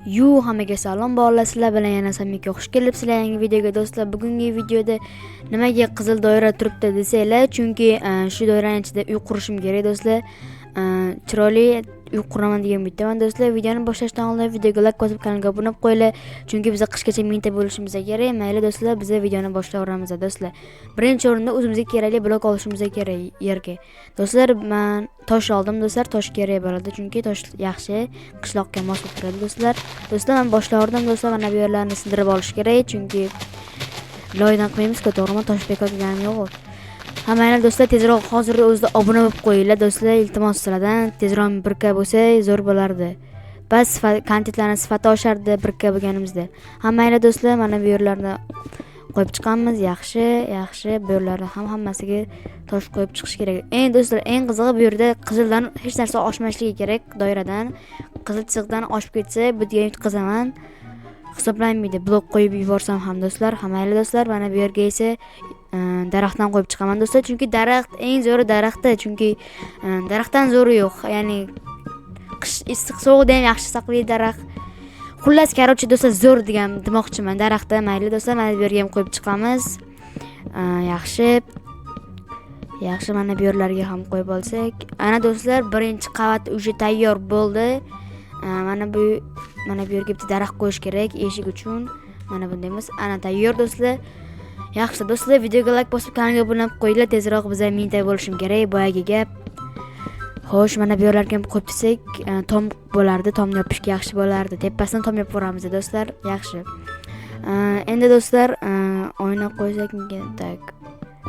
Hammaga salom bolalar, sizlar bilan yana samimiy xush kelibsizlar yangi videoga do'stlar. Bugungi videoda nimaga qizil doira turibdi desanglar, chunki shu doiraning ichida uy qurishim kerak do'stlar. Chiroyli uy quraman degan umiddaman do'stlar. Videoni boshlashdan oldin videoga like bosib kanalga obuna bo'lib qo'yinglar, chunki biz qishgacha mingta bo'lishimiz kerak. Mayli do'stlar, biz videoni boshlayveramiz do'stlar. Birinchi o'rinda o'zimizga kerakli blok olishimiz kerak yerga. Do'stlar, men tosh oldim do'stlar, tosh kerak bo'ladi chunki tosh yaxshi qishloqqa mos bo'lib turadi do'stlar. Do'stlar, men boshlaverdim do'stlar, mana bu yerlarni sindirib olish kerak chunki loydan qilmaymiz-ku, to'g'rimi? Tosh bekor qilganim yo'q. Hammalar do'stlar, tezroq hozir o'zida obuna bo'lib qo'yinglar do'stlar. Iltimos sizlardan tezroq 1k bo'lsa zo'r bo'lardi. Bas kontentlarning sifati oshardi 1k bo'lganimizda. Hammalar do'stlar, mana bu yerlarni qo'yib chiqamiz. Yaxshi bu yerlarni hammasiga tosh qo'yib chiqish kerak. Do'stlar, eng qizig'i bu yerda qizildan hech narsa oshmasligi kerak doiradan. Qizil chiziqdan oshib ketsa, bu degan yutqizaman. Hisoblanmaydi. Blok qo'yib yuborsam ham do'stlar. Hammalar do'stlar, mana bu yerga esa daraxtdan qo'yib chiqaman do'stlar, chunki daraxt eng zo'ri daraxtda, chunki daraxtdan zo'ri yo'q. Ya'ni qish issiq sovuqda ham yaxshi saqlaydi daraxt. Xullas, qarochi do'stlar, zo'r demoqchiman daraxtda. Mayli do'stlar, mana bu yerga ham qo'yib chiqamiz. Yaxshi, mana bu yerlarga ham qo'yib olsak. Ana do'stlar, birinchi qavat уже tayyor bo'ldi. Mana bu yerga bitta daraxt qo'yish kerak eshik uchun. Mana bunday emas. Ana tayyor do'stlar. Yaxshi do'stlar, videoga like bosib kanalga obuna bo'lib qo'yinglar. Tezroq bizga mingta bo'lishim kerak, boyagi gap. Xo'sh, mana bu yerlarga ham qo'yib desak, tom bo'lardi, tomni yopishga yaxshi bo'lardi. Tepasidan tom yopib ko'ramiz do'stlar. Yaxshi. Endi do'stlar, oyna qo'ysak tak.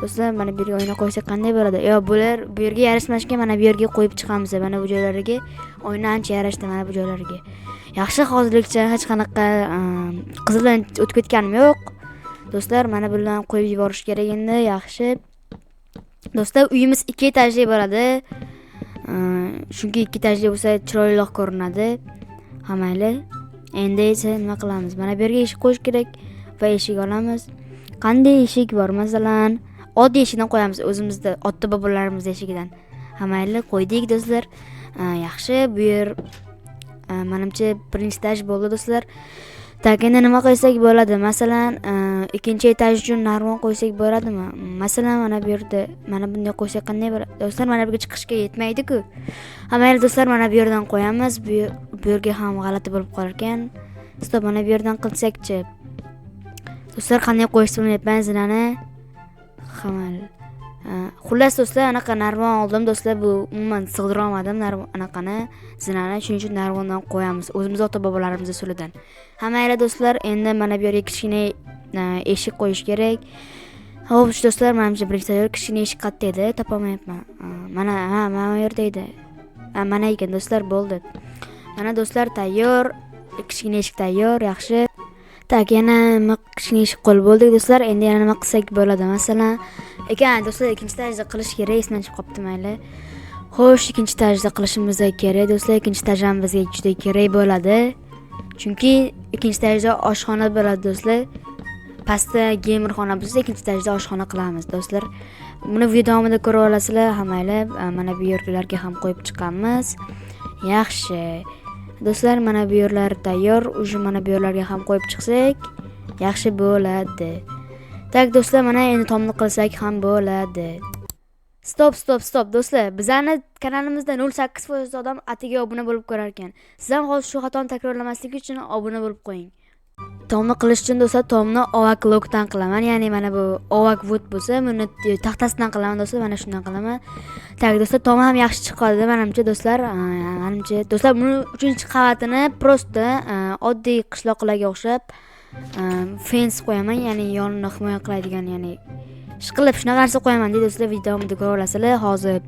Do'stlar, mana bu yerga oyna qo'ysak qanday bo'ladi? Bu yerga yarashmashga mana bu yerga qo'yib chiqamiz. Mana bu joylariga oyna ancha yarashdi, mana bu joylariga. Yaxshi, hozirlikcha hech qanaqa qizildan o'tib ketganim yo'q. Do'stlar, mana bundan qo'yib yuborish kerak endi. Yaxshi. Do'stlar, uyimiz 2 etajli bo'ladi. Chunki 2 etajli bo'lsa chiroyliroq ko'rinadi. Hammaylar. Endi esa nima qilamiz? Mana bu yerga eshik qo'yish kerak va eshik olamiz. Qanday eshik bor? Masalan, oddiy eshikdan qo'yamiz, o'zimizda ota bobolarimiz eshigidan. Hammaylar qo'ydik do'stlar. Yaxshi, bu yer menimcha birinchi etaj bo'ldi do'stlar. Tak, endi nima qilsak bo'ladi? Masalan, ikkinchi etaj uchun narvon qo'ysak bo'ladimi? Masalan, mana bu yerda mana bunday qo'ysak qanday bo'ladi? Do'stlar, mana bu yerga chiqishga yetmaydi-ku. Hammaylar do'stlar, mana bu yerdan qo'yamiz. Bu yerga ham g'alati bo'lib qolar ekan. Stop, mana bu yerdan qilsak-chi. Do'stlar, qanday qo'yishni bilmayapman zinani. Xullas do'stlar, anaqa narvon oldim do'stlar, bu umuman sig'dira olmadim anaqani zinani, shuning uchun narvondan qo'yamiz, o'zimiz ota bobolarimiz usulidan. Hammaylar do'stlar, endi mana bu yerga kichkina eshik qo'yish kerak. Xo'sh do'stlar, menimcha birinchi kichkina eshik qayerda edi? Topolmayapman. Mana bu yerda edi. Mana ekan do'stlar, bo'ldi. Mana do'stlar, tayyor. Kichkina eshik tayyor, yaxshi. Tak, yana kichkina eshik qo'l bo'ldi do'stlar. Endi yana nima qilsak bo'ladi? Masalan, do'stlar, ikkinchi etajda qilish kerak, esdan chiqib qopti mayli. Xo'sh, ikkinchi etajda qilishimiz kerak do'stlar. Ikkinchi etaj ham bizga juda kerak bo'ladi. Chunki ikkinchi etajda oshxona bo'ladi do'stlar. Pastda gamer xona bo'lsa, ikkinchi etajda oshxona qilamiz do'stlar. Buni video davomida ko'rib olasizlar. Hammaylar mana bu yerlarga ham qo'yib chiqamiz. Yaxshi. Do'stlar, mana bu yerlar tayyor. Uje mana bu yerlarga ham qo'yib chiqsak yaxshi bo'ladi. Tak do'stlar, mana endi tomni qilsak ham bo'ladi. Stop do'stlar. Bizning kanalimizda 0.8% odam atiga obuna bo'lib ko'rar ekan. Siz ham hozir shu xatoni takrorlamaslik uchun obuna bo'lib qo'ying. Tomni qilish uchun do'stlar, tomni ovak lokdan qilaman. Ya'ni mana bu ovak wood bo'lsa, buni taxtasidan qilaman do'stlar, mana shundan qilaman. Tak do'stlar, tomi ham yaxshi chiqadi menimcha do'stlar. Do'stlar, buni 3-qavatini prosta oddiy qishloqlarga o'xshab fence qo'yaman, ya'ni yonini himoya qiladigan, ya'ni ishqilib shunaqa narsa qo'yaman deydi do'stlar, video davomida ko'ra olasizlar. Hozir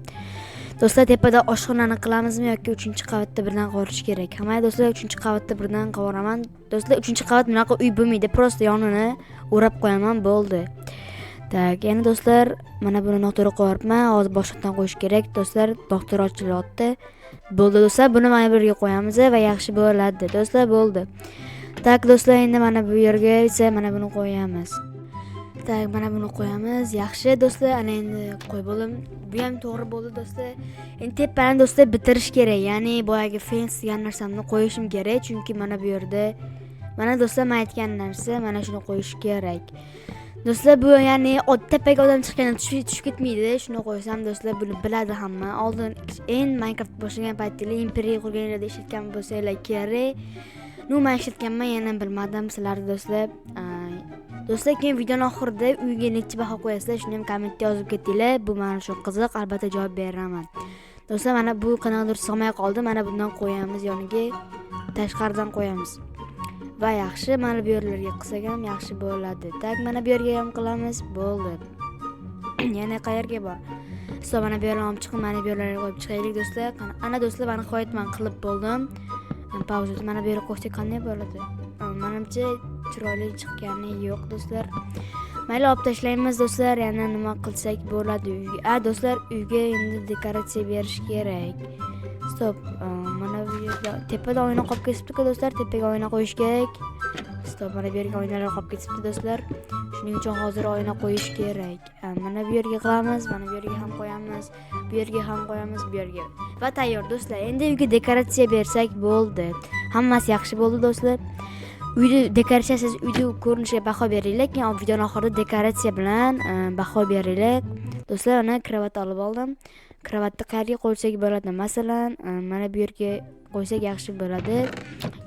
do'stlar, tepada oshxonani qilamizmi yoki 3-qavatda birdan qovurish kerak? Hamma do'stlar, 3-qavatda birdan qovuraman. Do'stlar, 3-qavat bunaqa uy bo'lmaydi, prosta yonini o'rab qo'yaman, bo'ldi. Tak, yana do'stlar, mana buni noto'g'ri qo'yapman. Hozir boshqatdan qo'yish kerak do'stlar. To'g'ri ochilyapti. Bo'ldi do'stlar, buni mana bu yerga qo'yamiz va yaxshi bo'ladi. Do'stlar, bo'ldi. Tak do'stlar, endi mana bu yerga esa mana buni qo'yamiz. Tak, mana buni qo'yamiz. Yaxshi do'stlar, ana endi qo'yib bo'ldim. Bu ham to'g'ri bo'ldi do'stlar. Endi tepani do'stlar bitirish kerak. Ya'ni boyagi fence degan narsamni qo'yishim kerak, chunki mana bu yerda mana do'stlar men aytgan narsa mana shuni qo'yish kerak. Do'stlar, bu ya'ni tepaga odam chiqqanda tushib ketmaydi. Shuni qo'ysam do'stlar buni biladi hamma. Oldin Minecraft boshlagan paytda imperiya qurganlarda ishlatgan bo'lsanglar kerak. Nima ishlatganman yana bilmadim sizlarga do'stlar. Do'stlar, keyin videoning oxirida uyga necha baho qo'yasizlar, shuni ham kommentda yozib ketinglar. Bu men uchun qiziq, albatta javob beraman. Do'stlar, mana bu qanaqadir sig'may qoldi. Mana bundan qo'yamiz yoniga, tashqaridan qo'yamiz. Va yaxshi, mana bu yerlarga qilsak ham yaxshi bo'ladi. Tak, mana bu yerga ham qilamiz, bo'ldi. Yana qayerga bor? Mana bu yerlarni olib chiqib, mana bu yerlarga qo'yib chiqaylik do'stlar. Ana do'stlar, mana qo'yatman, qilib bo'ldim. Pauza. Mana bu yerga qo'ysak qanday bo'ladi? Menimcha chiroyli chiqqani yo'q do'stlar. Mayli, olib tashlaymiz do'stlar. Yana nima qilsak bo'ladi uyga? Do'stlar, uyga endi dekoratsiya berish kerak. Stop. Mana bu yerda tepada oyna qolib ketibdi-ku do'stlar. Tepaga oyna qo'yish kerak. Stop. Mana bu yerga oynalar qolib ketibdi do'stlar. Shuning uchun hozir oyna qo'yish kerak. Mana bu yerga qilamiz, mana bu yerga ham qo'yamiz, bu yerga ham qo'yamiz, bu yerga. Va tayyor do'stlar. Endi uyga dekoratsiya bersak bo'ldi. Hammasi yaxshi bo'ldi do'stlar. Uyda dekoratsiyasiz uyda ko'rinishiga baho beringlar, keyin videoning oxirida dekoratsiya bilan baho beringlar. Do'stlar, ana kravat olib oldim. Kravatni qayerga qo'ysak bo'ladi? Masalan, mana bu yerga qo'ysak yaxshi bo'ladi.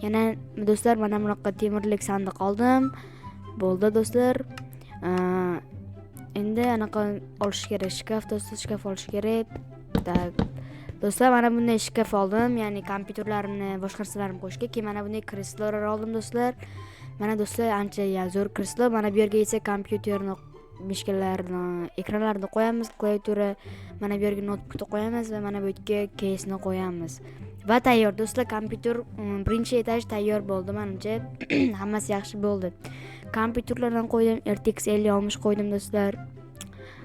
Yana do'stlar, mana bunaqa temirlik sandiq oldim. Bo'ldi do'stlar. Endi anaqa olish kerak, shkaf do'stlar, shkaf olish kerak. Tak. Do'stlar, mana bunday shkaf oldim, ya'ni kompyuterlarimni, boshqa narsalarimni qo'yishga. Keyin mana bunday kreslolar oldim do'stlar. Mana do'stlar, ancha zo'r kreslo. Mana bu yerga esa kompyuterni mishkalarni, ekranlarni qo'yamiz, klaviatura. Mana bu yerga notebookni qo'yamiz va mana bu yerga case'ni qo'yamiz. Va tayyor do'stlar, kompyuter birinchi etaj tayyor bo'ldi menimcha. Hammasi yaxshi bo'ldi. Kompyuterlardan qo'ydim, RTX 5060 qo'ydim do'stlar.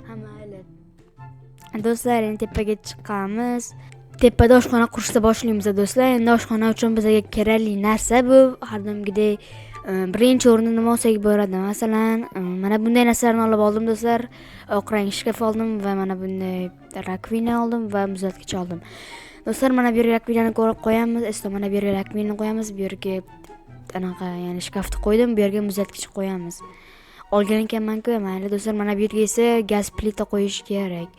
Mayli. Do'stlar, endi tepaga chiqamiz. Tepada oshxona qurishni boshlaymiz do'stlar. Endi oshxona uchun bizga kerakli narsa bu har doimgidek birinchi o'rinda nima olsak bo'ladi? Masalan, mana bunday narsalarni olib oldim do'stlar. Oq rang shkaf oldim va mana bunday rakvina oldim va muzlatgich oldim. Do'stlar, mana bu yerga rakvinani qo'yamiz. Mana bu yerga rakvinani qo'yamiz, bu yerga anaqa, ya'ni shkafni qo'ydim, bu yerga muzlatgich qo'yamiz. Olgan ekanman-ku, mayli do'stlar, mana bu yerga esa gaz plita qo'yish kerak.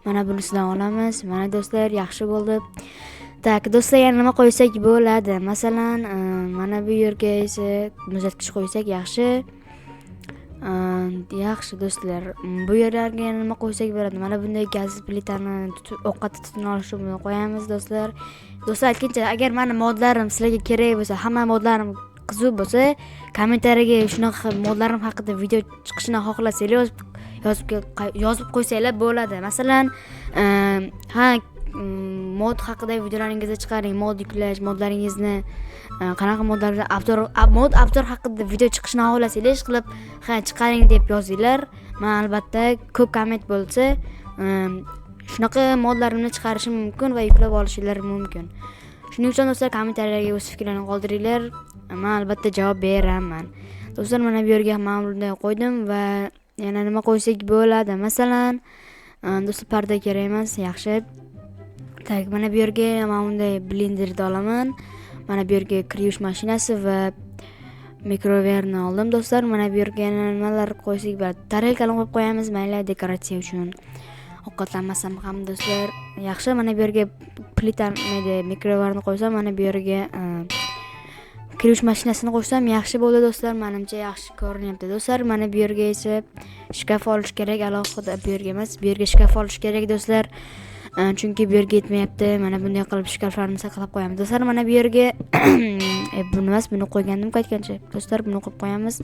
Mana bunisidan olamiz. Mana do'stlar, yaxshi bo'ldi. Tak, do'stlar, yana nima qo'ysak bo'ladi? Masalan, mana bu yerga esa muzlatgich qo'ysak yaxshi. Yaxshi do'stlar. Bu yerlarga yana nima qo'ysak bo'ladi? Mana bunday gaz plitani ovqatni tutun olish uchun qo'yamiz do'stlar. Do'stlar, aytgancha, agar meni modlarim sizlarga kerak bo'lsa, hamma modlarim qiziq bo'lsa, kommentariyaga shunaqa modlarim haqida video chiqishini xohlasanglar yozib qo'ysanglar bo'ladi. Masalan, mod haqida videolaringizni chiqaring, mod yuklash, modlaringizni qanaqa modlarga obzor haqida video chiqishini xohlasanglar, qilib chiqaring deb yozinglar. Men albatta ko'p komment bo'lsa, shunaqa modlarimni chiqarishim mumkin va yuklab olishinglar mumkin. Shuning uchun do'stlar, kommentariyaga o'z fikrlaringizni qoldiringlar. Men albatta javob beraman. Do'stlar, mana bu yerga men bunday qo'ydim va yana nima qo'ysak bo'ladi? Masalan, do'stlar, parda kerak emas, yaxshi. Tak, mana bu yerga men bunday blenderni olaman. Mana bu yerga kir yuvish mashinasi va mikroverni oldim do'stlar. Mana bu yerga nimalar qo'ysak bo'ladi? Tarelkani qo'yib qo'yamiz, mayli, dekoratsiya uchun. Ovqatlanmasam ham do'stlar, yaxshi. Mana bu yerga plitani, mikroverni qo'ysam, mana bu yerga kir yuvish mashinasini qo'ysam yaxshi bo'ldi do'stlar. Menimcha yaxshi ko'rinyapti do'stlar. Mana bu yerga esa shkaf olish kerak, alohida bu yerga emas, bu yerga shkaf olish kerak do'stlar. Chunki bu yerga yetmayapti. Mana bunday qilib shkaflarni saqlab qo'yamiz do'stlar. Mana bu yerga buni emas, buni qo'ygandim qaytgancha. Do'stlar, buni qo'yib qo'yamiz.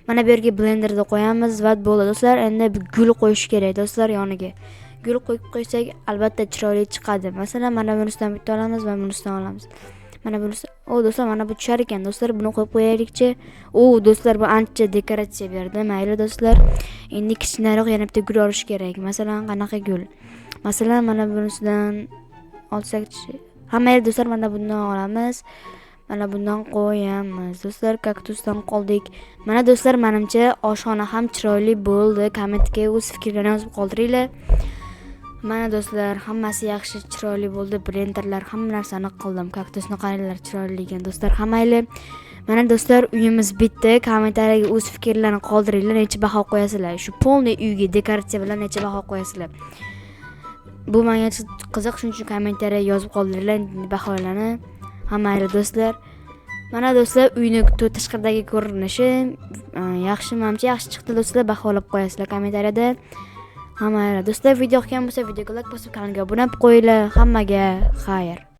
Mana bu yerga blenderni qo'yamiz va bo'ldi do'stlar. Endi gul qo'yish kerak do'stlar yoniga. Gul qo'yib qo'ysak albatta chiroyli chiqadi. Masalan, mana bunisidan bitta olamiz va bunisidan olamiz. Mana bunisi. Do'stlar, mana bu tushar ekan do'stlar. Buni qo'yib qo'yaylikchi. Do'stlar, bu ancha dekoratsiya berdi. Mayli do'stlar. Endi kichikroq yana bitta gul olish kerak. Masalan, qanaqa gul? Masalan, mana bunisidan olsak-chi. Mayli do'stlar, mana bundan olamiz. Mana bundan qo'yamiz. Do'stlar, kaktusdan qoldik. Mana do'stlar, menimcha oshxona ham chiroyli bo'ldi. Kommentga o'z fikrlaringizni yozib qoldiringlar. Mana do'stlar, hammasi yaxshi, chiroyli bo'ldi. Blenderlar hamma narsani qildim. Kaktusni qaranglar, chiroyli ekan do'stlar, hammanglar. Mana do'stlar, uyimiz bitdi. Kommentariyaga o'z fikrlaringizni qoldiringlar. Necha baho qo'yasizlar? Shu polniy uyga dekoratsiya bilan necha baho qo'yasizlar? Bu menga qiziq, shuning uchun kommentariyaga yozib qoldiringlar baholarni. Hammanglar do'stlar. Mana do'stlar, uyning tashqaridagi ko'rinishi yaxshi, menimcha yaxshi chiqdi do'stlar. Baholab qo'yasizlar kommentariyada. Hammanglar do'stlar, video yoqgan bo'lsa videoga like bosib, kanalga obuna bo'lib qo'yinglar. Hammaga xayr.